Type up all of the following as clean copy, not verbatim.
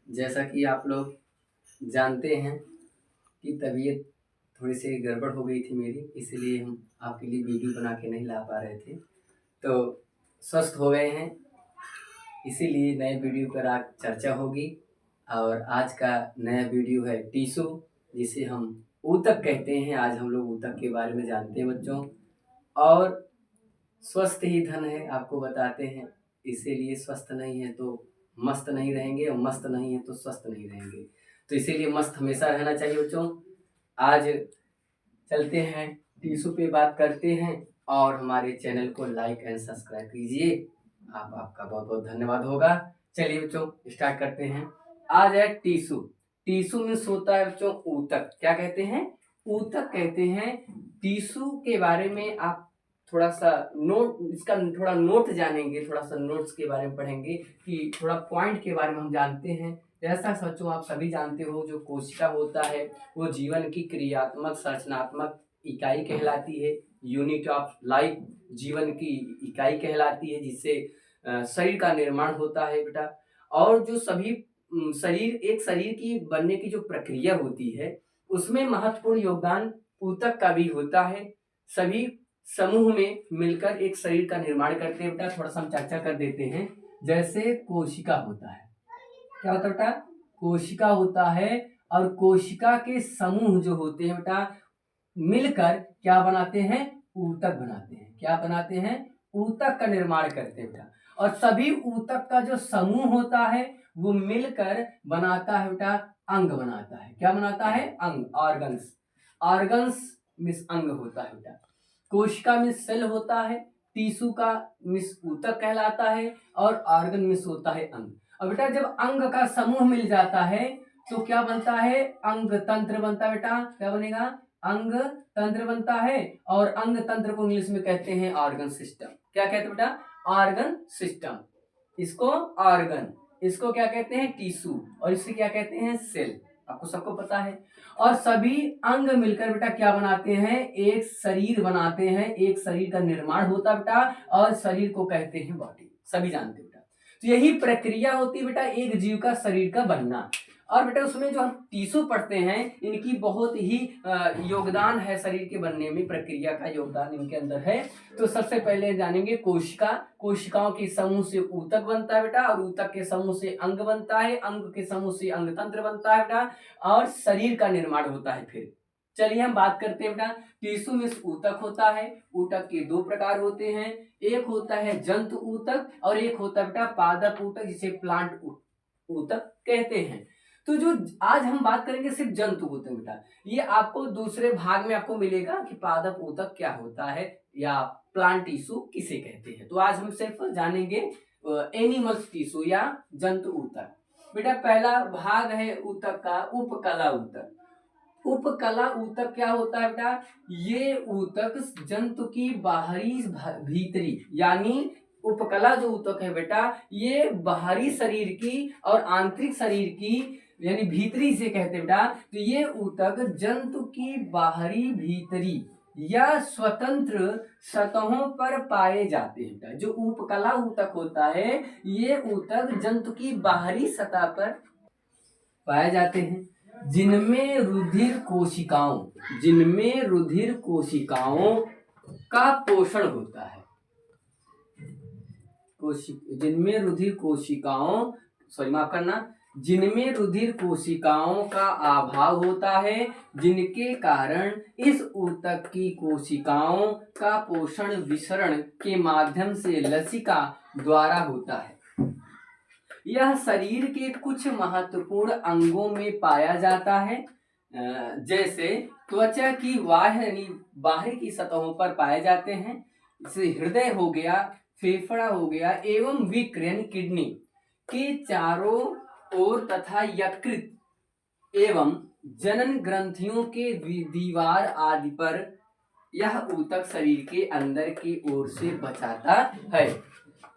जैसा कि आप लोग जानते हैं कि तबीयत थोड़ी सी गड़बड़ हो गई थी मेरी, इसलिए हम आपके लिए वीडियो बना के नहीं ला पा रहे थे। तो स्वस्थ हो गए हैं, इसीलिए नए वीडियो पर आज चर्चा होगी। और आज का नया वीडियो है टीसू, जिसे हम ऊतक कहते हैं। आज हम लोग ऊतक के बारे में जानते हैं बच्चों। और स्वस्थ ही धन है, आपको बताते हैं। इसीलिए स्वस्थ नहीं है तो मस्त नहीं रहेंगे, और मस्त नहीं है तो स्वस्थ नहीं रहेंगे। तो इसीलिए मस्त हमेशा रहना चाहिए बच्चों। आज चलते हैं टीसू पे बात करते हैं, और हमारे चैनल को लाइक एंड सब्सक्राइब कीजिए। आपका बहुत बहुत धन्यवाद होगा। चलिए बच्चों स्टार्ट करते हैं। आज है टीसू। टीसू मीन्स होता है बच्चों ऊतक। क्या कहते हैं? ऊतक कहते हैं। टीसू के बारे में आप थोड़ा सा इसका थोड़ा नोट जानेंगे, थोड़ा सा नोट्स के बारे में पढ़ेंगे कि थोड़ा पॉइंट के बारे में हम जानते हैं। जैसा बच्चों आप सभी जानते हो, जो कोशिका होता है वो जीवन की क्रियात्मक संरचनात्मक इकाई कहलाती है। यूनिट ऑफ लाइफ, जीवन की इकाई कहलाती है, जिससे शरीर का निर्माण होता है बेटा। और जो सभी एक शरीर की बनने की जो प्रक्रिया होती है, उसमें महत्वपूर्ण योगदान ऊतक का भी होता है। सभी समूह में मिलकर एक शरीर का निर्माण करते हैं बेटा। थोड़ा सा हम चर्चा कर देते हैं। जैसे कोशिका होता है, क्या होता है बेटा? कोशिका होता है, और कोशिका के समूह जो होते हैं बेटा मिलकर क्या बनाते हैं? ऊतक बनाते हैं। क्या बनाते हैं? ऊतक का निर्माण करते हैं बेटा। और सभी ऊतक का जो समूह होता है वो मिलकर बनाता है बेटा अंग बनाता है। क्या बनाता है? अंग, ऑर्गन्स। ऑर्गन्स मिस अंग होता है बेटा। कोशिका में सेल होता है, टिश्यू का मिस ऊतक कहलाता है, और ऑर्गन मिस होता है अंग। और बेटा जब अंग का समूह मिल जाता है तो क्या बनता है? अंग तंत्र बनता है बेटा। क्या बनेगा? अंग तंत्र बनता है। और अंग तंत्र को इंग्लिश में कहते हैं ऑर्गन सिस्टम। क्या कहते हैं बेटा? Organ system. इसको ऑर्गन, इसको क्या कहते हैं? टिश्यू, और इसे क्या कहते हैं? सेल। आपको सबको पता है। और सभी अंग मिलकर बेटा क्या बनाते हैं? एक शरीर बनाते हैं। एक शरीर का निर्माण होता है बेटा, और शरीर को कहते हैं बॉडी। सभी जानते हैं बेटा। तो यही प्रक्रिया होती है बेटा एक जीव का शरीर का बनना। और बेटा उसमें जो हम टिश्यू पढ़ते हैं, इनकी बहुत ही योगदान है शरीर के बनने में, प्रक्रिया का योगदान इनके अंदर है। तो सबसे पहले जानेंगे कोशिका। कोशिकाओं के समूह से ऊतक बनता है बेटा, और ऊतक के समूह से अंग बनता है, अंग के समूह से अंग तंत्र बनता है बेटा, और शरीर का निर्माण होता है। फिर चलिए हम बात करते हैं बेटा टिश्यू में ऊतक होता है। ऊतक के दो प्रकार होते हैं। एक होता है जंतु ऊतक, और एक होता है बेटा पादप ऊतक, जिसे प्लांट ऊतक कहते हैं। तो जो आज हम बात करेंगे सिर्फ जंतु ऊतक बेटा, ये आपको दूसरे भाग में आपको मिलेगा कि पादप ऊतक क्या होता है या प्लांट टिश्यू किसे कहते हैं। तो आज हम सिर्फ जानेंगे एनिमल्स टिश्यू या जंतु ऊतक। बेटा पहला भाग है ऊतक का उपकला ऊतक। उपकला ऊतक क्या होता है बेटा? ये ऊतक जंतु की बाहरी भीतरी, यानी उपकला जो ऊतक है बेटा, ये बाहरी शरीर की और आंतरिक शरीर की, यानी भीतरी से कहते हैं बेटा। तो ये ऊतक जंतु की बाहरी भीतरी या स्वतंत्र सतहों पर पाए जाते हैं बेटा। जो उपकला ऊतक होता है, ये ऊतक जंतु की बाहरी सतह पर पाए जाते हैं, जिनमें रुधिर कोशिकाओं का पोषण होता है। जिनमें रुधिर कोशिकाओं माफ करना, जिनमें रुधिर कोशिकाओं का अभाव होता है, जिनके कारण इस ऊतक की कोशिकाओं का पोषण विसरण के माध्यम से लसिका द्वारा होता है। यह शरीर के कुछ महत्वपूर्ण अंगों में पाया जाता है, जैसे त्वचा की यानी बाहरी की सतहों पर पाए जाते हैं। जैसे हृदय हो गया, फेफड़ा हो गया, एवं वृक्क यानी किडनी के चारों ओर तथा यकृत एवं जनन ग्रंथियों के दीवार आदि पर यह ऊतक शरीर के अंदर की ओर से बचाता है।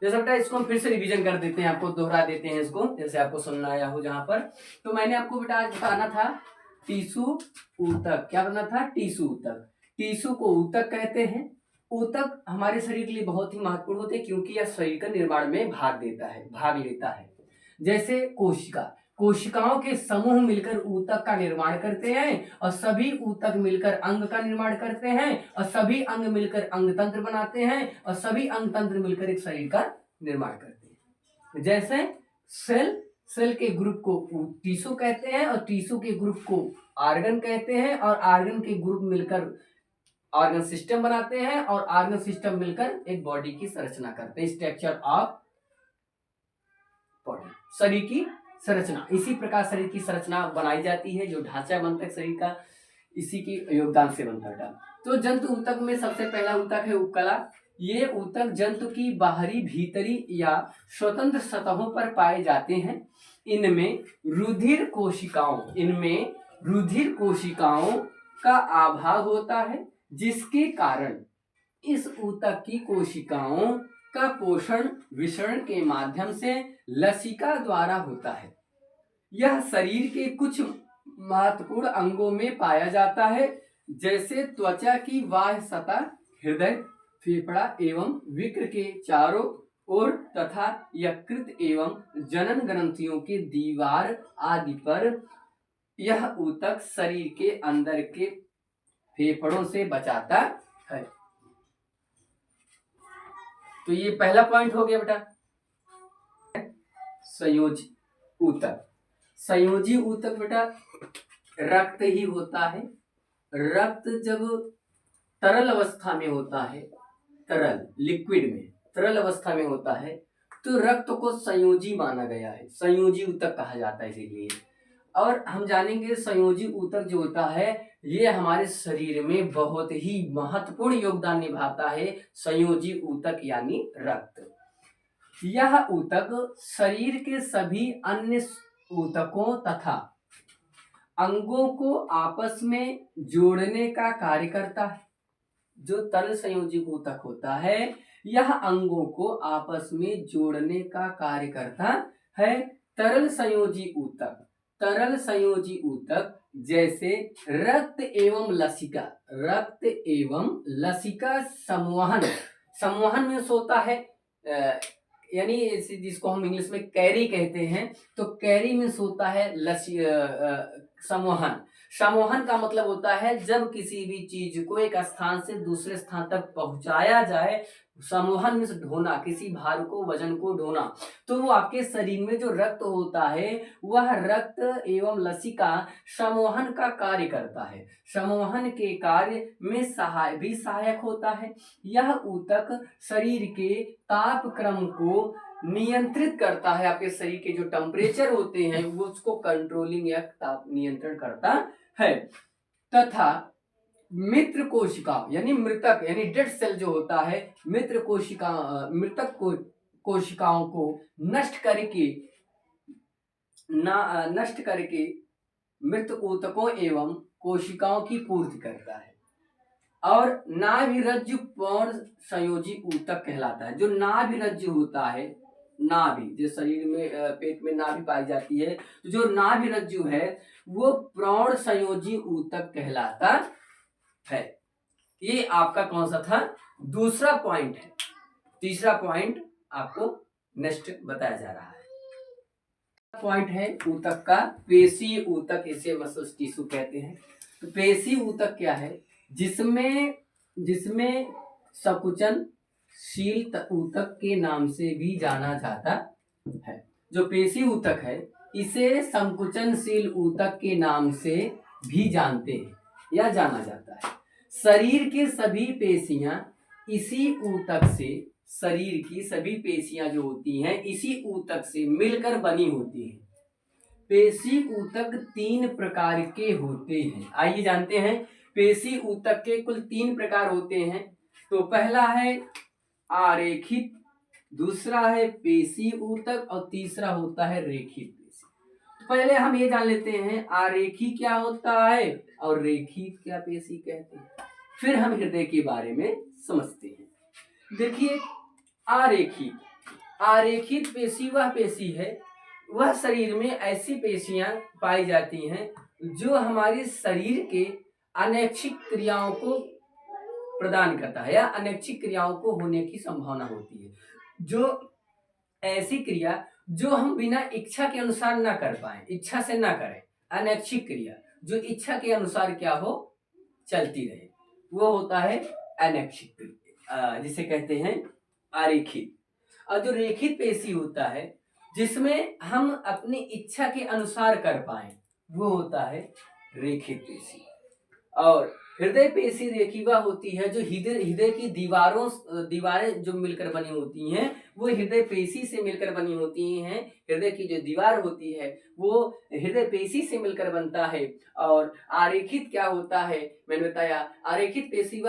जैसे बेटा इसको हम फिर से रिवीजन कर देते हैं, आपको दोहरा देते हैं इसको, जैसे आपको सुनना आया हो जहां पर। तो मैंने आपको बेटा आज बताना था टिश्यू ऊतक। क्या बनना था? टिश्यू ऊतक। टिश्यू को ऊतक कहते हैं। ऊतक हमारे शरीर के लिए बहुत ही महत्वपूर्ण होते हैं, क्योंकि यह शरीर का निर्माण में भाग लेता है। जैसे कोशिका, कोशिकाओं के समूह मिलकर ऊतक का निर्माण करते हैं और सभी ऊतक मिलकर अंग का निर्माण करते हैं और सभी अंग मिलकर अंग तंत्र बनाते हैं और सभी अंग तंत्र मिलकर एक शरीर का निर्माण करते हैं। जैसे सेल के ग्रुप को टिश्यू कहते हैं और टिश्यू के ग्रुप को ऑर्गन कहते हैं और ऑर्गन के ग्रुप मिलकर ऑर्गन सिस्टम बनाते हैं और ऑर्गन सिस्टम मिलकर एक बॉडी की संरचना करते हैं। स्ट्रक्चर ऑफ बॉडी, शरीर की संरचना। इसी प्रकार शरीर की संरचना बनाई जाती है, जो ढांचा बनता है शरीर का, इसी की योगदान से बनता है। तो जंतु ऊतक में सबसे पहला ऊतक है उपकला। ये ऊतक जंतु की बाहरी, भीतरी या स्वतंत्र सतहों पर पाए जाते हैं। इनमें रुधिर कोशिकाओं का अभाव होता है, जिसके कारण इस ऊतक की कोशिकाओं का पोषण विसरण के माध्यम से लसिका द्वारा होता है। यह शरीर के कुछ महत्वपूर्ण अंगों में पाया जाता है, जैसे त्वचा की बाह्य सतह, हृदय, फेफड़ा एवं विक्र के चारों ओर तथा यकृत एवं जनन ग्रंथियों के दीवार आदि पर। यह ऊतक शरीर के अंदर के फेफड़ों से बचाता है। तो ये पहला पॉइंट हो गया बेटा। संयोजी ऊतक बेटा रक्त ही होता है। रक्त जब तरल अवस्था में होता है, तरल अवस्था में होता है, तो रक्त को संयोजी माना गया है, संयोजी ऊतक कहा जाता है इसीलिए। और हम जानेंगे संयोजी ऊतक जो होता है, ये हमारे शरीर में बहुत ही महत्वपूर्ण योगदान निभाता है। संयोजी ऊतक यानी रक्त। यह ऊतक शरीर के सभी अन्य ऊतकों तथा अंगों को आपस में जोड़ने का कार्य करता है। जो तरल संयोजी ऊतक होता है, यह अंगों को आपस में जोड़ने का कार्य करता है। तरल संयोजी ऊतक जैसे रक्त एवं लसिका संवहन में होता है, यानी जिसको हम इंग्लिश में कैरी कहते हैं। तो कैरी में होता है संवहन का मतलब होता है जब किसी भी चीज को एक स्थान से दूसरे स्थान तक पहुंचाया जाए। संवहन में ढोना, किसी भार को, वजन को ढोना। तो वो आपके शरीर में जो रक्त होता है, वह रक्त एवं लसिका संवहन का कार्य करता है। संवहन के कार्य में सहायक होता है। यह ऊतक शरीर के ताप क्रम को नियंत्रित करता है। आपके शरीर के जो टेम्परेचर होते हैं वो उसको कंट्रोलिंग या ताप नियंत्रण करता है। तथा मृत कोशिका यानी मृतक यानी डेड सेल जो होता है, मृतक कोशिकाओं को नष्ट करके मृत ऊतकों एवं कोशिकाओं की पूर्ति करता है। और नाभिरज्जु पूर्ण संयोजी ऊतक कहलाता है। जो नाभिरज्जु होता है, नाभि जो शरीर में पेट में नाभि पाई जाती है, तो जो नाभिरज्जु है वो प्रौढ़ संयोजी ऊतक कहलाता है। ये आपका कौन सा था? दूसरा पॉइंट है। तीसरा पॉइंट आपको नेक्स्ट बताया जा रहा है। पॉइंट है ऊतक का पेशी ऊतक, इसे मसल टिश्यू कहते हैं। तो पेशी ऊतक क्या है? जिसमें संकुचनशील ऊतक के नाम से भी जाना जाता है। जो पेशी ऊतक है इसे संकुचनशील ऊतक के नाम से भी जानते हैं या जाना जाता है। शरीर की सभी पेशियां इसी ऊतक से, शरीर की सभी पेशियां जो होती हैं इसी ऊतक से मिलकर बनी होती हैं। पेशी ऊतक 3 प्रकार के होते हैं। आइए जानते हैं। पेशी ऊतक के कुल 3 प्रकार होते हैं। तो पहला है आरेखित, दूसरा है पेशी ऊतक और तीसरा होता है रेखित पेशी। तो पहले हम ये जान लेते हैं आरेखी क्या होता है और रेखित क्या पेशी कहते हैं, फिर हम हृदय के बारे में समझते हैं। देखिए, आरेखित पेशी वह पेशी है, वह शरीर में ऐसी पेशियां पाई जाती हैं जो हमारे शरीर के अनैच्छिक क्रियाओं को प्रदान करता है या अनैच्छिक क्रियाओं को होने की संभावना होती है। जो ऐसी क्रिया जो हम बिना इच्छा के अनुसार ना कर पाए, इच्छा से ना करें, अनैच्छिक क्रिया जो इच्छा के अनुसार क्या हो चलती रहे, वो होता है अनैच्छिक क्रिया, जिसे कहते हैं अरेखित। और जो रेखित पेशी होता है जिसमें हम अपनी इच्छा के अनुसार कर पाए, वो होता है रेखित पेशी। और हृदय पेशी रेखीवा होती है, जो हृदय की दीवारें जो मिलकर बनी होती हैं वो हृदय पेशी से मिलकर बनी होती हैं। हृदय की जो दीवार होती है वो हृदय पेशी से मिलकर बनता है। और आरेखित क्या होता है, मैंने बताया आरेखित पेशी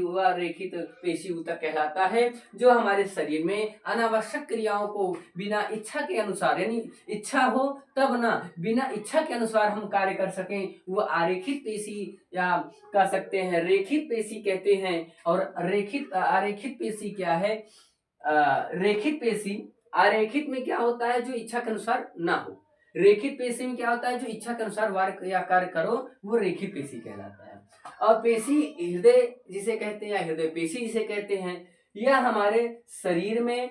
वह रेखित पेशी ऊतक कहलाता है जो हमारे शरीर में अनावश्यक क्रियाओं को बिना इच्छा के अनुसार, यानी इच्छा हो तब ना, बिना इच्छा के अनुसार हम कार्य कर सकें, वो आरेखित पेशी या कह सकते हैं रेखित पेशी कहते हैं। और आरेखित पेशी क्या है, रेखित पेशी, आरेखित में क्या होता है जो इच्छा के अनुसार ना हो, रेखित पेशी में क्या होता है जो इच्छा के अनुसार वार या कार्य करो, वो रेखित पेशी कहलाता है। और पेशी हृदय जिसे कहते हैं या हृदय पेशी जिसे कहते हैं, यह हमारे शरीर में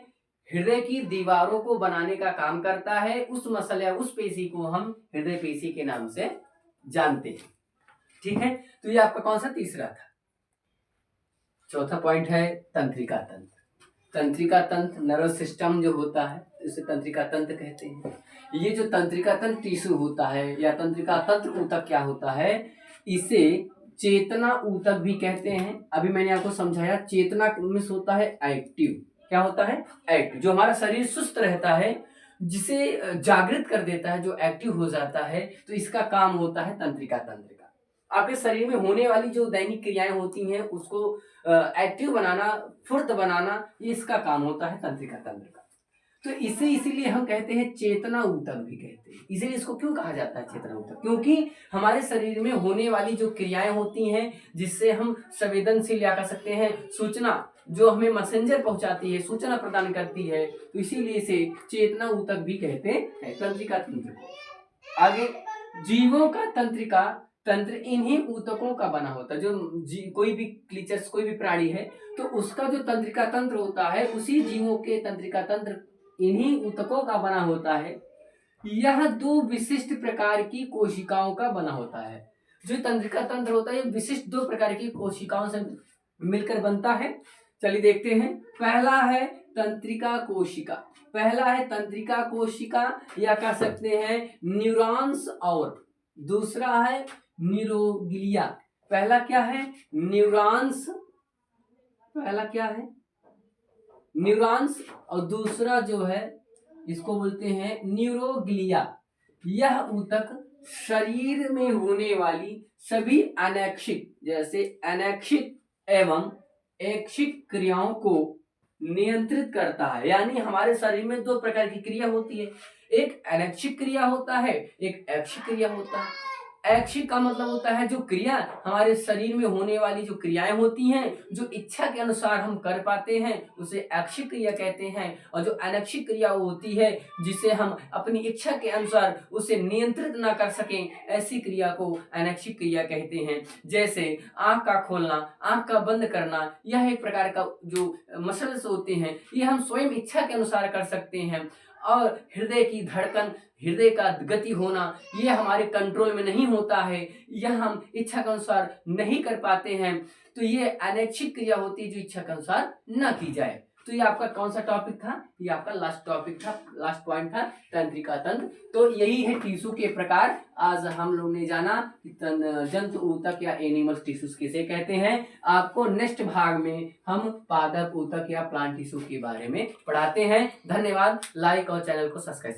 हृदय की दीवारों को बनाने का काम करता है। उस मसल या उस पेशी को हम हृदय पेशी के नाम से जानते हैं। ठीक है, तो ये आपका कौन सा तीसरा था। चौथा पॉइंट है तंत्रिका तंत्र। तंत्रिका तंत्र नर्वस सिस्टम जो होता है इसे तंत्रिका तंत्र कहते हैं। ये जो तंत्रिका तंत्र टिश्यू होता है या तंत्रिका तंत्र ऊतक क्या होता है, इसे चेतना ऊतक भी कहते हैं। अभी मैंने आपको समझाया चेतना में होता है एक्टिव, क्या होता है एक्टिव, जो हमारा शरीर सुस्त रहता है जिसे जागृत कर देता है, जो एक्टिव हो जाता है, तो इसका काम होता है तंत्रिका तंत्र का। आपके शरीर में होने वाली जो दैनिक क्रियाएं होती हैं उसको एक्टिव बनाना, फुर्त बनाना, ये इसका काम होता है तंत्रिका तंत्र का। तो इसे इसीलिए हम कहते हैं चेतना ऊतक भी कहते हैं। इसीलिए इसको क्यों कहा जाता है चेतना ऊतक, क्योंकि हमारे शरीर में होने वाली जो क्रियाएं होती हैं जिससे हम संवेदनशील या कह सकते हैं सूचना जो हमें मैसेंजर पहुंचाती है, सूचना प्रदान करती है, तो इसीलिए इसे चेतना ऊतक भी कहते हैं तंत्रिका तंत्र को। आगे जीवों का तंत्रिका तंत्र इन्हीं ऊतकों का बना होता है। जो कोई भी क्रीचर्स, कोई भी प्राणी है तो उसका जो तंत्रिका तंत्र होता है उसी जीवों के तंत्रिका तंत्र इन्हीं ऊतकों का बना होता है। यह दो विशिष्ट प्रकार की कोशिकाओं का बना होता है। जो तंत्रिका तंत्र होता है ये विशिष्ट दो प्रकार की कोशिकाओं से मिलकर बनता है। चलिए देखते हैं। पहला है तंत्रिका कोशिका, पहला है तंत्रिका कोशिका या कह सकते हैं न्यूरॉन्स, और दूसरा है न्यूरोग्लिया। पहला क्या है न्यूरॉन्स, पहला क्या है न्यूरॉन्स और दूसरा जो है इसको बोलते हैं न्यूरोग्लिया। यह ऊतक शरीर में होने वाली सभी अनैच्छिक, जैसे अनैच्छिक एवं ऐच्छिक क्रियाओं को नियंत्रित करता है। यानी हमारे शरीर में दो प्रकार की क्रिया होती है, एक अनैच्छिक क्रिया होता है, एक ऐच्छिक क्रिया होता है। ऐच्छिक का मतलब होता है जो क्रिया हमारे शरीर में होने वाली जो क्रियाएं होती हैं जो इच्छा के अनुसार हम कर पाते हैं उसे ऐच्छिक क्रिया कहते हैं। और जो अनैच्छिक क्रिया वो होती है जिसे हम अपनी इच्छा के अनुसार उसे नियंत्रित ना कर सकें, ऐसी क्रिया को अनैच्छिक क्रिया कहते हैं। जैसे आंख का खोलना, आंख का बंद करना, यह एक प्रकार का जो मसल्स होते हैं ये हम स्वयं इच्छा के अनुसार कर सकते हैं। और हृदय की धड़कन, हृदय का गति होना, यह हमारे कंट्रोल में नहीं होता है, यह हम इच्छा के अनुसार नहीं कर पाते हैं, तो ये अनैच्छिक क्रिया होती है जो इच्छा के अनुसार न की जाए। तो ये आपका कौन सा टॉपिक था, ये आपका लास्ट टॉपिक था, लास्ट पॉइंट था तंत्रिका तंत्र। तो यही है टिश्यू के प्रकार। आज हम लोग ने जाना कि जंतु ऊतक या एनिमल टिश्यूज किसे कहते हैं। आपको नेक्स्ट भाग में हम पादप ऊतक या प्लांट टिश्यू के बारे में पढ़ाते हैं। धन्यवाद। लाइक और चैनल को सब्सक्राइब